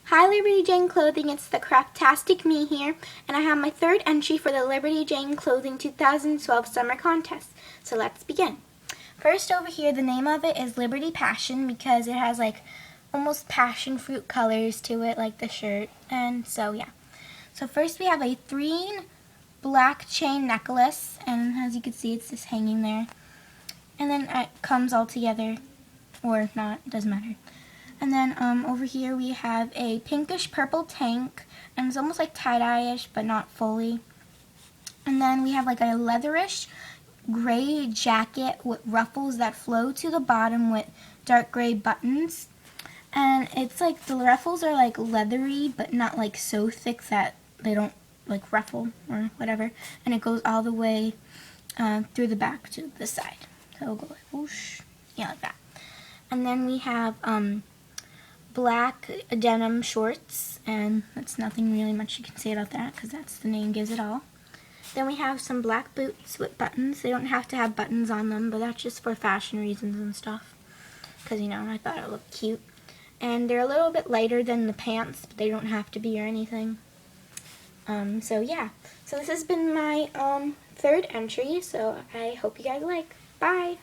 Hi Liberty Jane Clothing, it's the Craftastic Me here, and I have my third entry for the Liberty Jane Clothing 2012 Summer Contest. So let's begin. First over here, the name of it is Liberty Passion because it has like almost passion fruit colors to it, like the shirt, and so yeah. So first we have a green black chain necklace, and as you can see it's just hanging there. And then it comes all together, or not, it doesn't matter. And then over here we have a pinkish purple tank, and it's almost like tie-dye-ish, but not fully. And then we have like a leatherish gray jacket with ruffles that flow to the bottom with dark gray buttons. And it's like the ruffles are like leathery, but not like so thick that they don't like ruffle or whatever. And it goes all the way through the back to the side. So it'll go like whoosh, yeah, like that. And then we have black denim shorts, and that's nothing really much you can say about that because that's the name gives it all. Then we have some black boots with buttons. They don't have to have buttons on them, but that's just for fashion reasons and stuff because, you know, I thought it looked cute. And they're a little bit lighter than the pants, but they don't have to be or anything. So yeah, so this has been my third entry, so I hope you guys like. Bye!